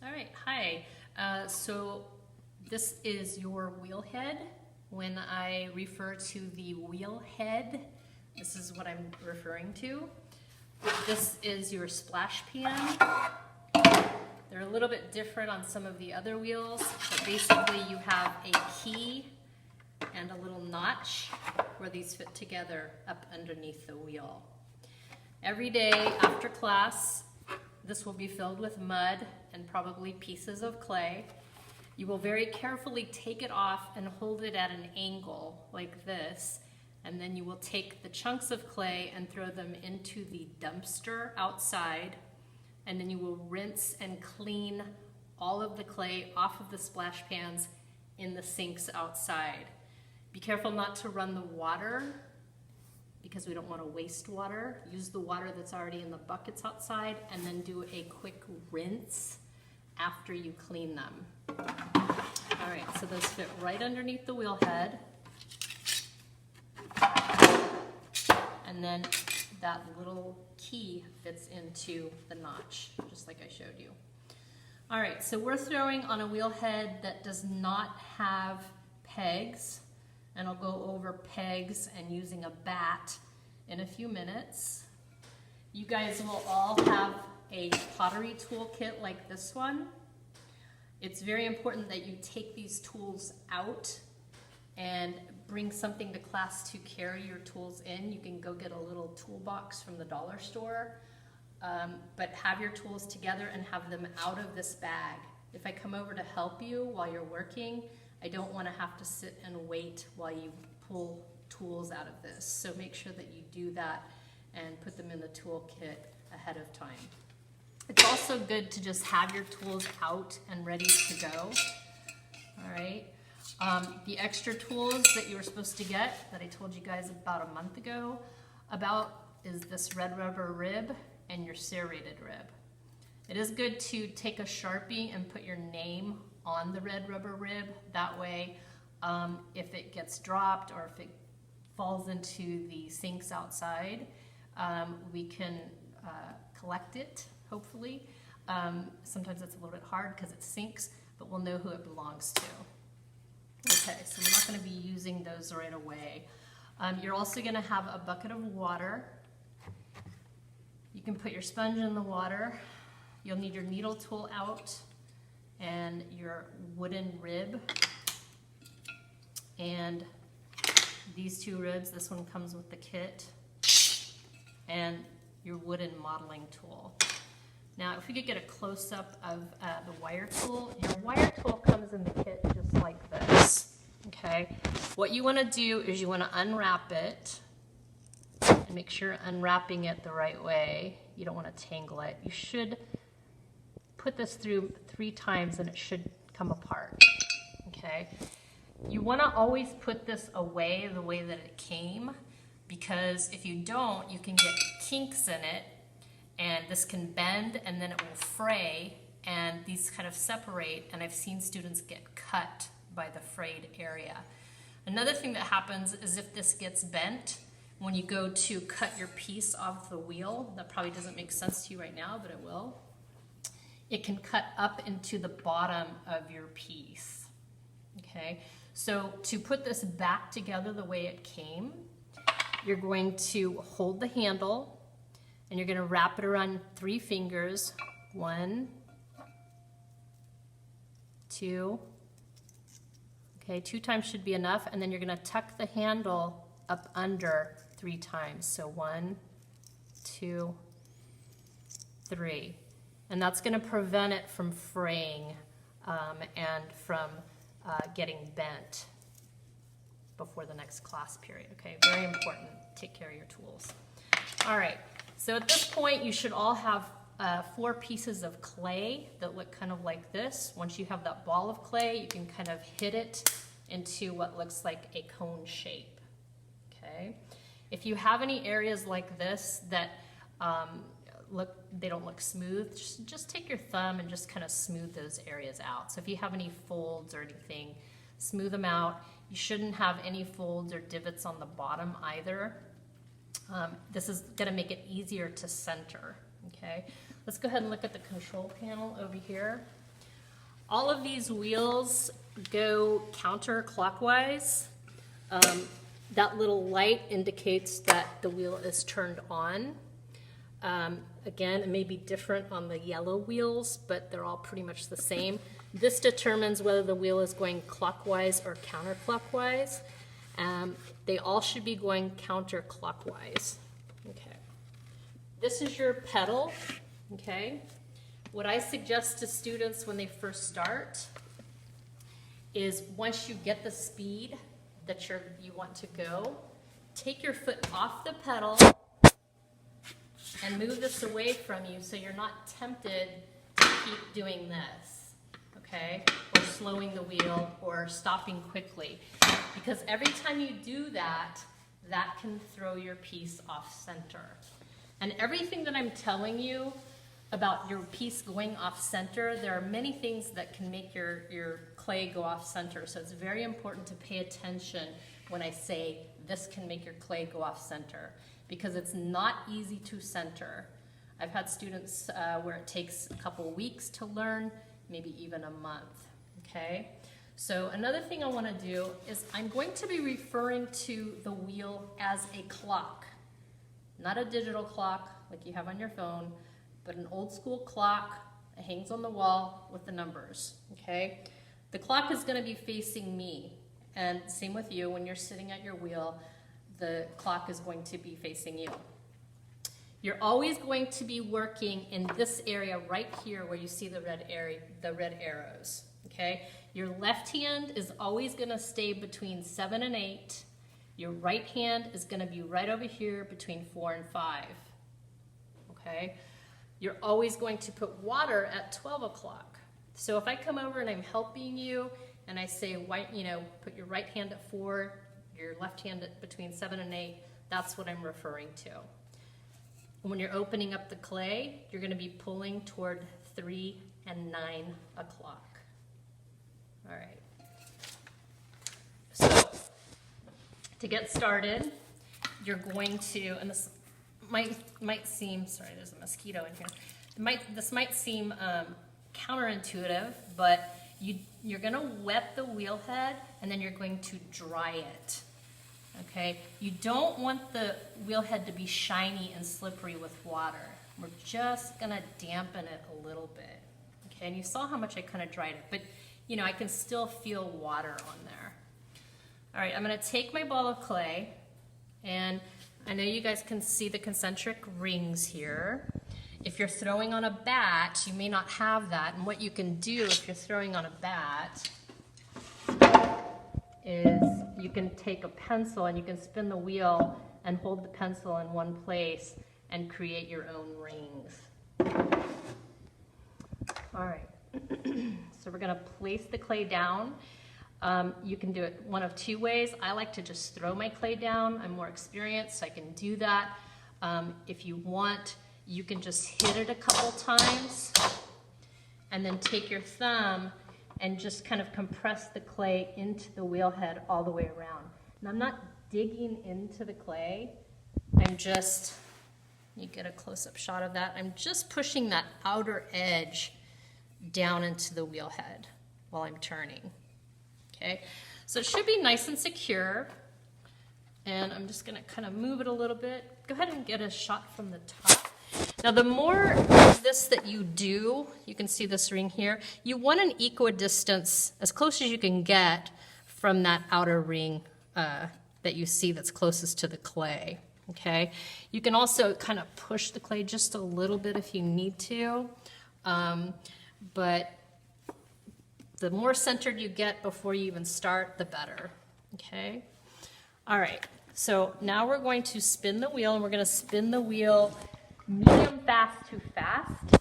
All right, hi. So this is your wheel head. When I refer to the wheel head, this is what I'm referring to. This is your splash pan. They're a little bit different on some of the other wheels, but basically you have a key and a little notch where these fit together up underneath the wheel. Every day after class, this will be filled with mud and probably pieces of clay. You will very carefully take it off and hold it at an angle like this, and then you will take the chunks of clay and throw them into the dumpster outside, and then you will rinse and clean all of the clay off of the splash pans in the sinks outside. Be careful not to run the water because we don't want to waste water. Use the water that's already in the buckets outside, and then do a quick rinse after you clean them. All right, so those fit right underneath the wheel head. And then that little key fits into the notch, just like I showed you. All right, so we're throwing on a wheel head that does not have pegs, and I'll go over pegs and using a bat in a few minutes. You guys will all have a pottery toolkit like this one. It's very important that you take these tools out and bring something to class to carry your tools in. You can go get a little toolbox from the dollar store, but have your tools together and have them out of this bag. If I come over to help you while you're working, I don't want to have to sit and wait while you pull tools out of this. So make sure that you do that and put them in the toolkit ahead of time. It's also good to just have your tools out and ready to go. All right. The extra tools that you were supposed to get that I told you guys about a month ago is this red rubber rib and your serrated rib. It is good to take a Sharpie and put your name on the red rubber rib. That way, if it gets dropped or if it falls into the sinks outside, we can collect it, hopefully. Sometimes it's a little bit hard because it sinks, but we'll know who it belongs to. Okay, so we're not going to be using those right away. You're also going to have a bucket of water. You can put your sponge in the water. You'll need your needle tool out and your wooden rib. And these two ribs, this one comes with the kit, and your wooden modeling tool. Now, if we could get a close-up of the wire tool, your wire tool comes in the kit just like this, okay? What you want to do is you want to unwrap it and make sure you're unwrapping it the right way. You don't want to tangle it. You should put this through 3 times and it should come apart, okay? You want to always put this away the way that it came, because if you don't, you can get kinks in it, and this can bend and then it will fray, and these kind of separate, and I've seen students get cut by the frayed area. Another thing that happens is if this gets bent, when you go to cut your piece off the wheel, that probably doesn't make sense to you right now, but it will. It can cut up into the bottom of your piece, okay? So to put this back together the way it came, you're going to hold the handle and you're going to wrap it around 3 fingers. 1, 2, okay, 2 times should be enough, and then you're going to tuck the handle up under 3 times. So 1, 2, 3. And that's going to prevent it from fraying and from getting bent before the next class period, okay? Very important. Take care of your tools. All right, so at this point, you should all have 4 pieces of clay that look kind of like this. Once you have that ball of clay, you can kind of hit it into what looks like a cone shape, okay? If you have any areas like this that they don't look smooth, just take your thumb and just kind of smooth those areas out. So if you have any folds or anything, smooth them out. You shouldn't have any folds or divots on the bottom either. This is going to make it easier to center, okay? Let's go ahead and look at the control panel over here. All of these wheels go counterclockwise. That little light indicates that the wheel is turned on. Again, it may be different on the yellow wheels, but they're all pretty much the same. This determines whether the wheel is going clockwise or counterclockwise. They all should be going counterclockwise. Okay. This is your pedal. Okay. What I suggest to students when they first start is once you get the speed that you want to go, take your foot off the pedal and move this away from you so you're not tempted to keep doing this, okay? Or slowing the wheel or stopping quickly. Because every time you do that, that can throw your piece off center. And everything that I'm telling you about your piece going off center, there are many things that can make your clay go off center. So it's very important to pay attention when I say this can make your clay go off center, because it's not easy to center. I've had students where it takes a couple weeks to learn, maybe even a month, okay? So another thing I wanna do is I'm going to be referring to the wheel as a clock, not a digital clock like you have on your phone, but an old school clock that hangs on the wall with the numbers, okay? The clock is gonna be facing me, and same with you. When you're sitting at your wheel, the clock is going to be facing you. You're always going to be working in this area right here where you see the red arrows, okay? Your left hand is always gonna stay between 7 and 8. Your right hand is gonna be right over here between 4 and 5, okay? You're always going to put water at 12 o'clock. So if I come over and I'm helping you and I say, put your right hand at 4, your left hand at between 7 and 8, that's what I'm referring to. When you're opening up the clay, you're gonna be pulling toward 3 and 9 o'clock. All right. So to get started, you're going to, and this might seem, sorry, there's a mosquito in here. This might seem counterintuitive, but you're gonna wet the wheel head and then you're going to dry it, okay? You don't want the wheel head to be shiny and slippery with water. We're just gonna dampen it a little bit, okay? And you saw how much I kind of dried it, but I can still feel water on there. All right, I'm gonna take my ball of clay, and I know you guys can see the concentric rings here. If you're throwing on a bat, you may not have that. And what you can do if you're throwing on a bat is you can take a pencil and you can spin the wheel and hold the pencil in one place and create your own rings. All right, so we're gonna place the clay down. You can do it one of two ways. I like to just throw my clay down. I'm more experienced, so I can do that. If you want, you can just hit it a couple times and then take your thumb and just kind of compress the clay into the wheel head all the way around. And I'm not digging into the clay. I'm just, you get a close-up shot of that. I'm just pushing that outer edge down into the wheel head while I'm turning. Okay, so it should be nice and secure. And I'm just gonna kind of move it a little bit. Go ahead and get a shot from the top. Now the more of this that you do, you can see this ring here, you want an equidistance, as close as you can get from that outer ring that you see that's closest to the clay, okay? You can also kind of push the clay just a little bit if you need to, but the more centered you get before you even start, the better, okay? All right, so now we're going to spin the wheel, and we're gonna spin the wheel medium fast to fast.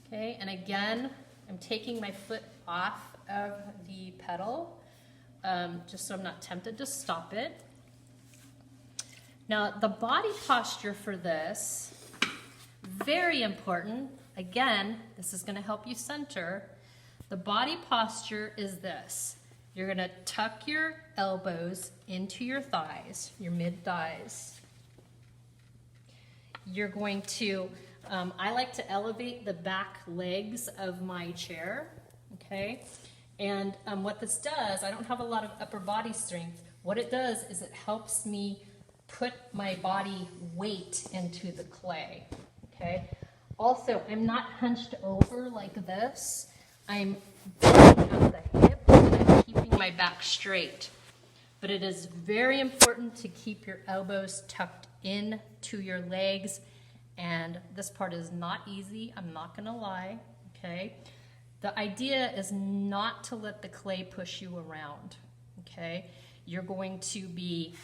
Okay, and again, I'm taking my foot off of the pedal, just so I'm not tempted to stop it. Now, the body posture for this, very important. Again, this is gonna help you center. The body posture is this. You're gonna tuck your elbows into your thighs, your mid thighs. You're going to I like to elevate the back legs of my chair, okay? And what this does, I don't have a lot of upper body strength. What it does is it helps me put my body weight into the clay, okay? Also, I'm not hunched over like this. I'm bending at the hip and I'm keeping my back straight. But it is very important to keep your elbows tucked into your legs. And this part is not easy, I'm not gonna lie, okay? The idea is not to let the clay push you around, okay? You're going to be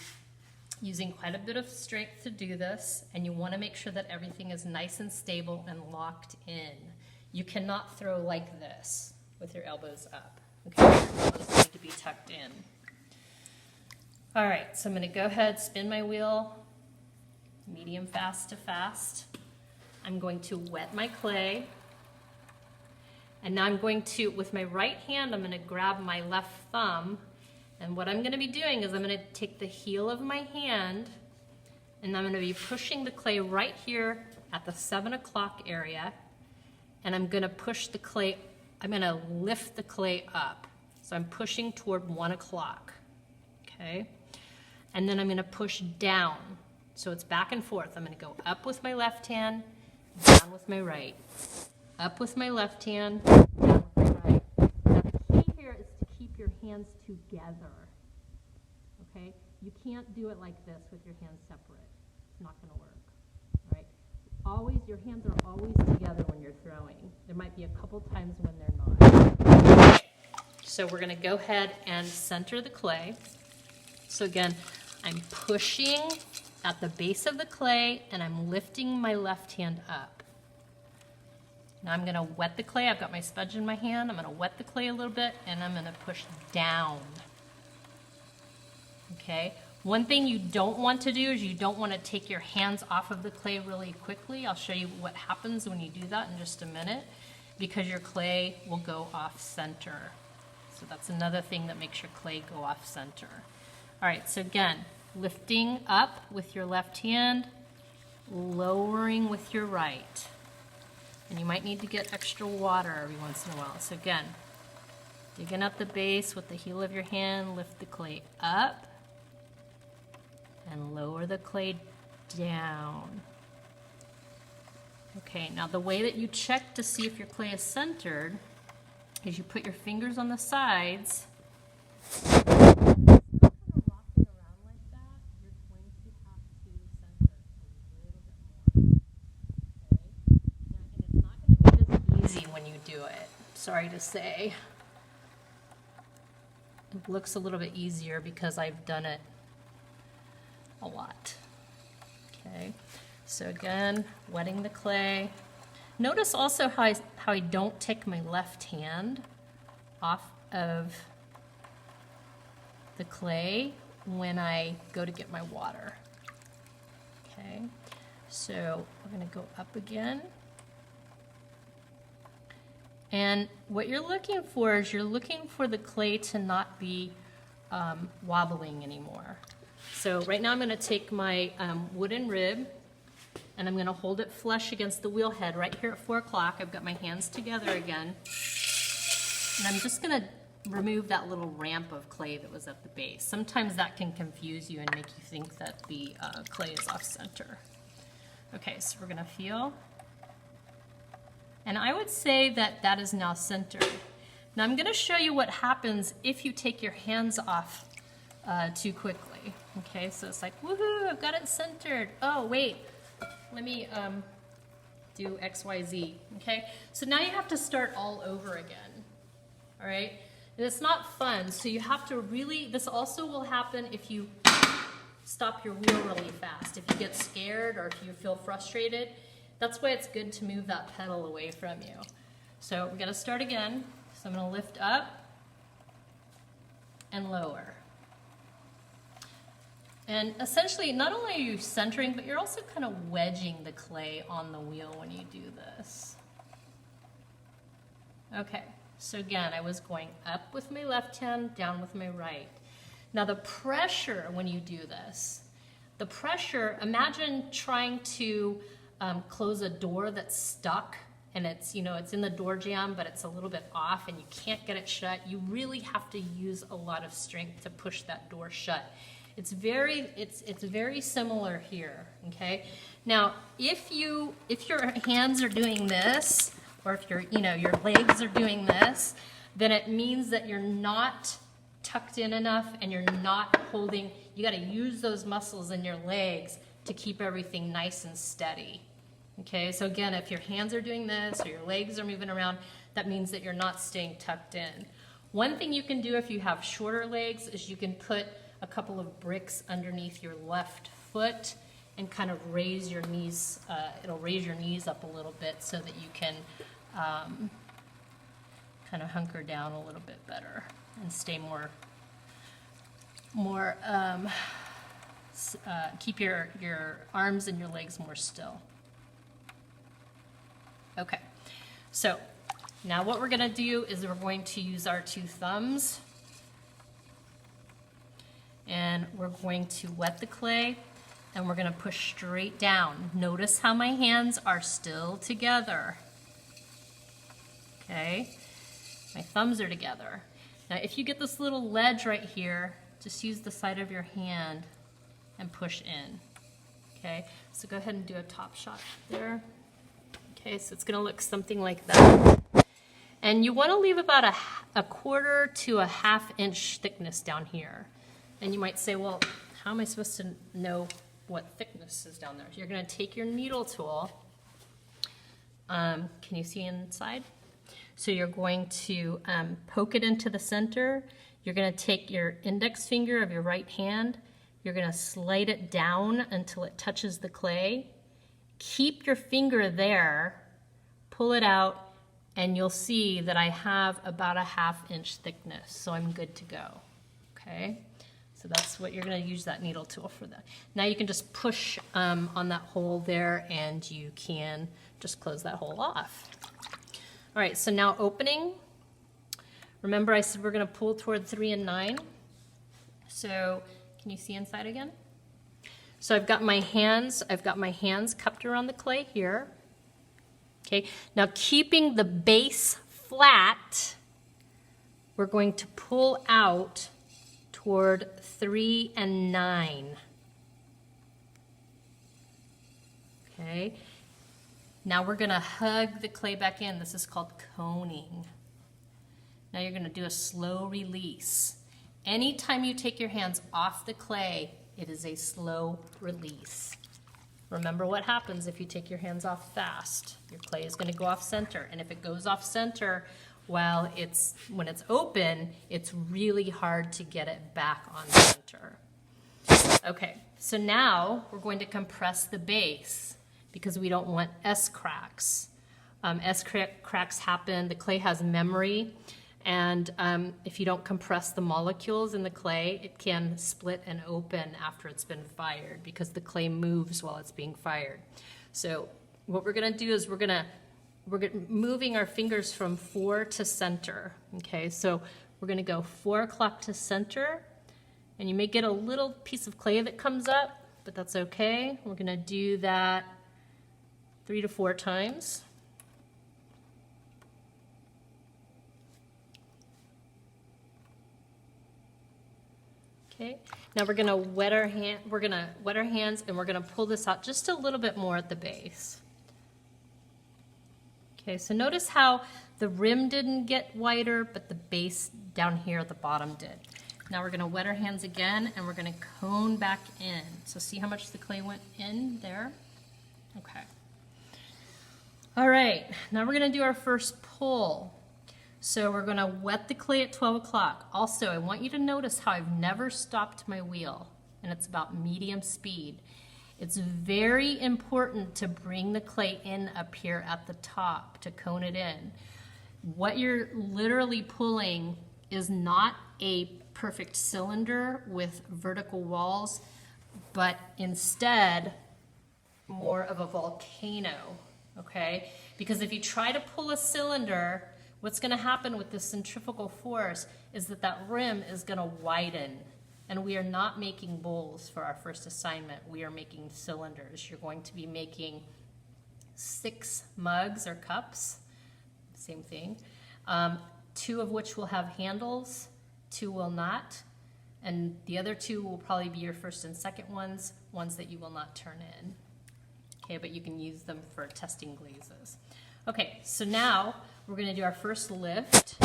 using quite a bit of strength to do this, and you wanna make sure that everything is nice and stable and locked in. You cannot throw like this with your elbows up, okay? Your elbows need to be tucked in. All right, so I'm gonna go ahead, spin my wheel, medium fast to fast. I'm going to wet my clay. And now I'm going to, with my right hand, I'm going to grab my left thumb. And what I'm going to be doing is I'm going to take the heel of my hand and I'm going to be pushing the clay right here at the 7 o'clock area. And I'm going to push the clay, I'm going to lift the clay up. So I'm pushing toward 1 o'clock, okay? And then I'm going to push down. So it's back and forth. I'm going to go up with my left hand, down with my right. Up with my left hand, down with my right. Now the key here is to keep your hands together, okay? You can't do it like this with your hands separate. It's not going to work, all right? Always, your hands are always together when you're throwing. There might be a couple times when they're not. Okay. So we're going to go ahead and center the clay. So again, I'm pushing at the base of the clay and I'm lifting my left hand up. Now I'm going to wet the clay. I've got my sponge in my hand. I'm going to wet the clay a little bit and I'm going to push down. Okay? One thing you don't want to do is you don't want to take your hands off of the clay really quickly. I'll show you what happens when you do that in just a minute, because your clay will go off center. So that's another thing that makes your clay go off center. All right, so again, lifting up with your left hand, lowering with your right. And you might need to get extra water every once in a while. So again, digging at the base with the heel of your hand, lift the clay up and lower the clay down. Okay, now the way that you check to see if your clay is centered is you put your fingers on the sides. When you do it, sorry to say. It looks a little bit easier because I've done it a lot. Okay, so again, wetting the clay. Notice also how I don't take my left hand off of the clay when I go to get my water. Okay, so we're going to go up again. And what you're looking for is you're looking for the clay to not be wobbling anymore. So right now I'm going to take my wooden rib and I'm going to hold it flush against the wheel head right here at 4 o'clock. I've got my hands together again. And I'm just going to remove that little ramp of clay that was at the base. Sometimes that can confuse you and make you think that the clay is off center. Okay, so we're going to feel. And I would say that that is now centered. Now I'm going to show you what happens if you take your hands off too quickly. Okay, so it's like, woohoo, I've got it centered. Oh, wait, let me do X, Y, Z. Okay, so now you have to start all over again. All right, and it's not fun, so you have to really, this also will happen if you stop your wheel really fast. If you get scared or if you feel frustrated, that's why it's good to move that pedal away from you. So we're gonna start again. So I'm gonna lift up and lower. And essentially, not only are you centering, but you're also kind of wedging the clay on the wheel when you do this. Okay, so again, I was going up with my left hand, down with my right. Now the pressure when you do this, the pressure, imagine trying to close a door that's stuck and it's, you know, it's in the door jamb, but it's a little bit off and you can't get it shut, you really have to use a lot of strength to push that door shut. It's very similar here, okay? Now, if your hands are doing this, or if your legs are doing this, then it means that you're not tucked in enough and you're not holding, you gotta use those muscles in your legs to keep everything nice and steady. Okay, so again, if your hands are doing this or your legs are moving around, that means that you're not staying tucked in. One thing you can do if you have shorter legs is you can put a couple of bricks underneath your left foot and kind of raise your knees, it'll raise your knees up a little bit so that you can kind of hunker down a little bit better and stay keep your arms and your legs more still. Okay, so now what we're gonna do is we're going to use our two thumbs and we're going to wet the clay and we're gonna push straight down. Notice how my hands are still together. Okay, my thumbs are together. Now if you get this little ledge right here, just use the side of your hand and push in. Okay, so go ahead and do a top shot there. Okay, so it's gonna look something like that. And you wanna leave about a quarter to a half inch thickness down here. And you might say, well, how am I supposed to know what thickness is down there? You're gonna take your needle tool. Can you see inside? So you're going to poke it into the center. You're gonna take your index finger of your right hand. You're gonna slide it down until it touches the clay. Keep your finger there, pull it out, and you'll see that I have about a half inch thickness, so I'm good to go, okay? So that's what you're gonna use that needle tool for that. Now you can just push on that hole there and you can just close that hole off. All right, so now opening. Remember I said we're gonna pull toward 3 and 9. So can you see inside again? So I've got my hands cupped around the clay here. Okay, now keeping the base flat, we're going to pull out toward 3 and 9. Okay, now we're gonna hug the clay back in. This is called coning. Now you're gonna do a slow release. Anytime you take your hands off the clay, it is a slow release. Remember what happens if you take your hands off fast. Your clay is gonna go off center, and if it goes off center when it's open, it's really hard to get it back on center. Okay, so now we're going to compress the base because we don't want S-cracks. S-cracks happen, the clay has memory, and if you don't compress the molecules in the clay, it can split and open after it's been fired because the clay moves while it's being fired. So what we're gonna do is we're moving our fingers from 4 to center. Okay, so we're gonna go 4 o'clock to center, and you may get a little piece of clay that comes up, but that's okay. We're gonna do that 3 to 4 times. Okay, now we're gonna wet our hands and we're gonna pull this out just a little bit more at the base. Okay, so notice how the rim didn't get wider, but the base down here at the bottom did. Now we're gonna wet our hands again and we're gonna cone back in. So see how much the clay went in there? Okay. All right, now we're gonna do our first pull. So we're gonna wet the clay at 12 o'clock. Also, I want you to notice how I've never stopped my wheel, and it's about medium speed. It's very important to bring the clay in up here at the top to cone it in. What you're literally pulling is not a perfect cylinder with vertical walls, but instead more of a volcano, okay? Because if you try to pull a cylinder, what's gonna happen with the centrifugal force is that that rim is gonna widen, and we are not making bowls for our first assignment. We are making cylinders. You're going to be making 6 mugs or cups, same thing, 2 of which will have handles, 2 will not, and the other 2 will probably be your first and second ones that you will not turn in. Okay, but you can use them for testing glazes. Okay, so now we're gonna do our first lift,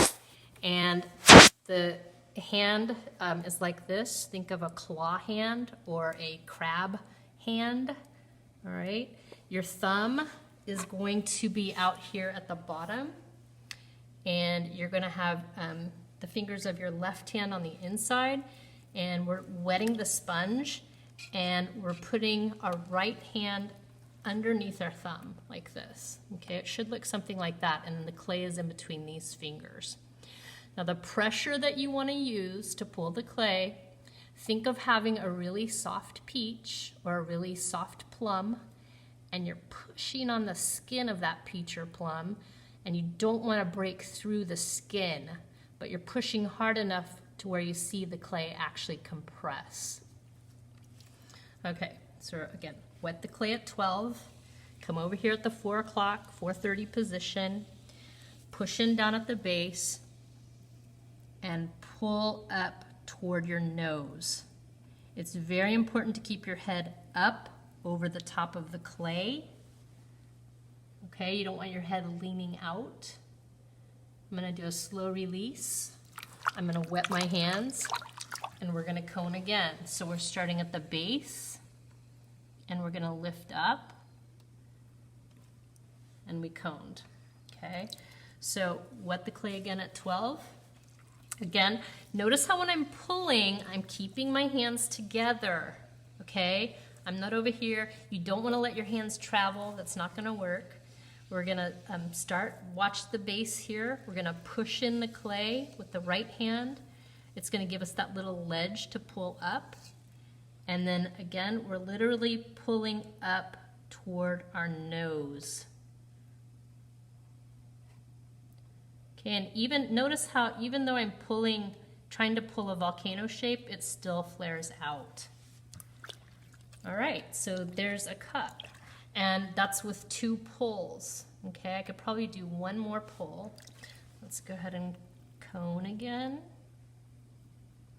and the hand is like this. Think of a claw hand or a crab hand, all right? Your thumb is going to be out here at the bottom, and you're gonna have the fingers of your left hand on the inside, and we're wetting the sponge, and we're putting our right hand underneath our thumb like this. Okay, it should look something like that, and then the clay is in between these fingers. Now the pressure that you want to use to pull the clay, think of having a really soft peach or a really soft plum, and you're pushing on the skin of that peach or plum, and you don't want to break through the skin, but you're pushing hard enough to where you see the clay actually compress. Okay, so again, wet the clay at 12, come over here at the 4 o'clock, 4:30 position, push in down at the base, and pull up toward your nose. It's very important to keep your head up over the top of the clay. Okay, you don't want your head leaning out. I'm gonna do a slow release. I'm gonna wet my hands, and we're gonna cone again. So we're starting at the base, and we're gonna lift up, and we coned, okay? So wet the clay again at 12. Again, notice how when I'm pulling, I'm keeping my hands together, okay? I'm not over here. You don't wanna let your hands travel. That's not gonna work. We're gonna watch the base here. We're gonna push in the clay with the right hand. It's gonna give us that little ledge to pull up. And then again, we're literally pulling up toward our nose. Okay, and even notice how even though I'm trying to pull a volcano shape, it still flares out. All right, so there's a cup, and that's with 2 pulls. Okay, I could probably do 1 more pull. Let's go ahead and cone again.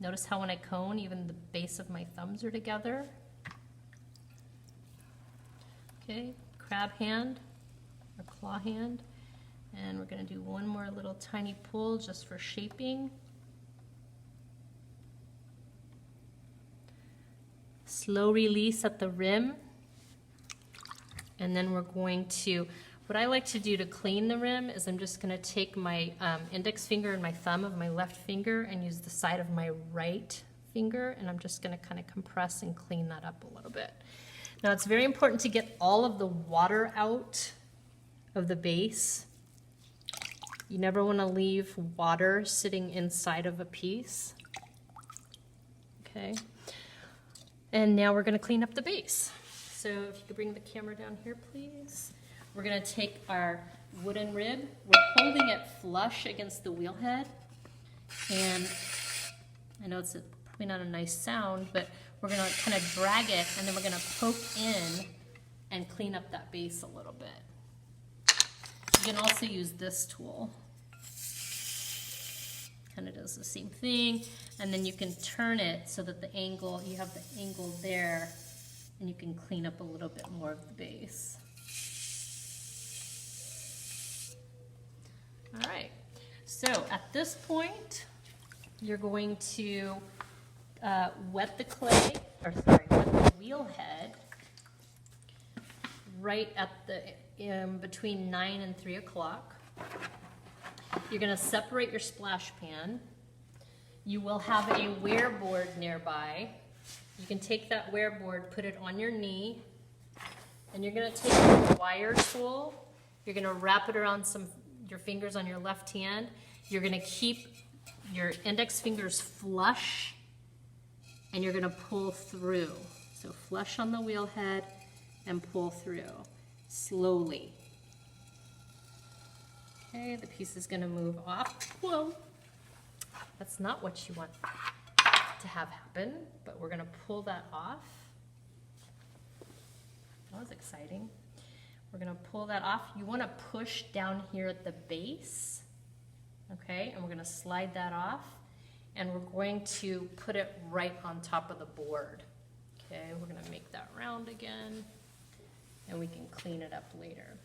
Notice how when I cone, even the base of my thumbs are together. Okay, crab hand or claw hand. And we're gonna do 1 more little tiny pull just for shaping. Slow release at the rim. And then we're going to, what I like to do to clean the rim is I'm just gonna take my index finger and my thumb of my left finger and use the side of my right finger, and I'm just gonna kind of compress and clean that up a little bit. Now it's very important to get all of the water out of the base. You never wanna leave water sitting inside of a piece. Okay, and now we're gonna clean up the base. So if you could bring the camera down here, please. We're gonna take our wooden rib. We're holding it flush against the wheel head. And I know it's probably not a nice sound, but we're gonna kind of drag it, and then we're gonna poke in and clean up that base a little bit. You can also use this tool. Kind of does the same thing. And then you can turn it so that you have the angle there, and you can clean up a little bit more of the base. All right, so at this point, you're going to wet the wheel head right at between 9 and 3 o'clock. You're gonna separate your splash pan. You will have a wear board nearby. You can take that wear board, put it on your knee, and you're gonna take a wire tool. You're gonna wrap it around your fingers on your left hand. You're gonna keep your index fingers flush, and you're gonna pull through. So flush on the wheel head and pull through, slowly. Okay, the piece is gonna move off. Whoa, that's not what you want to have happen, but we're gonna pull that off. That was exciting. We're gonna pull that off. You wanna push down here at the base, okay? And we're gonna slide that off, and we're going to put it right on top of the board. Okay, we're gonna make that round again, and we can clean it up later.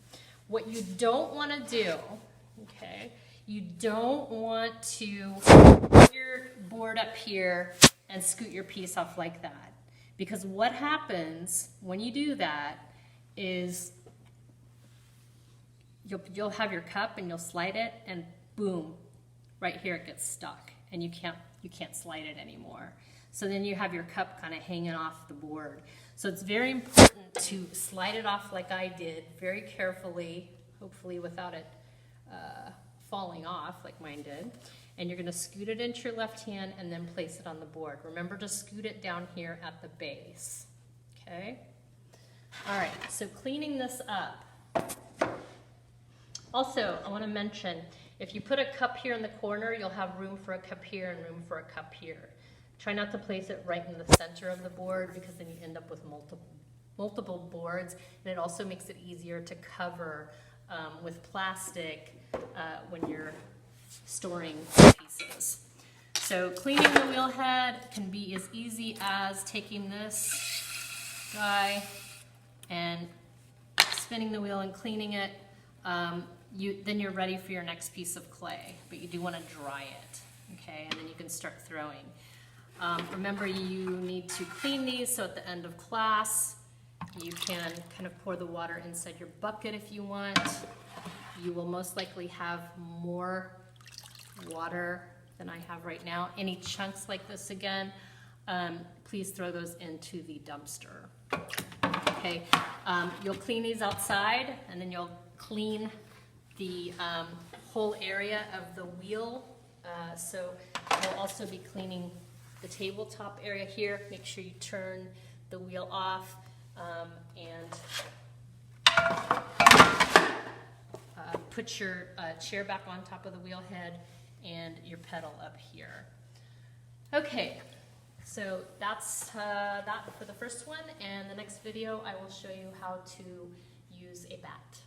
What you don't wanna do, okay, you don't want to put your board up here and scoot your piece off like that. Because what happens when you do that is you'll have your cup and you'll slide it, and boom, right here it gets stuck, and you can't slide it anymore. So then you have your cup kind of hanging off the board. So it's very important to slide it off like I did, very carefully, hopefully without it falling off like mine did. And you're gonna scoot it into your left hand and then place it on the board. Remember to scoot it down here at the base, okay? All right, so cleaning this up. Also, I wanna mention, if you put a cup here in the corner, you'll have room for a cup here and room for a cup here. Try not to place it right in the center of the board, because then you end up with multiple boards, and it also makes it easier to cover with plastic when you're storing pieces. So cleaning the wheel head can be as easy as taking this guy and spinning the wheel and cleaning it. Then you're ready for your next piece of clay, but you do want to dry it, okay? And then you can start throwing. Remember, you need to clean these, so at the end of class, you can kind of pour the water inside your bucket if you want. You will most likely have more water than I have right now. Any chunks like this again, please throw those into the dumpster. Okay, you'll clean these outside, and then you'll clean the whole area of the wheel. So you'll also be cleaning the tabletop area here. Make sure you turn the wheel off and put your chair back on top of the wheel head and your pedal up here. Okay, so that's that for the first one, and the next video I will show you how to use a bat.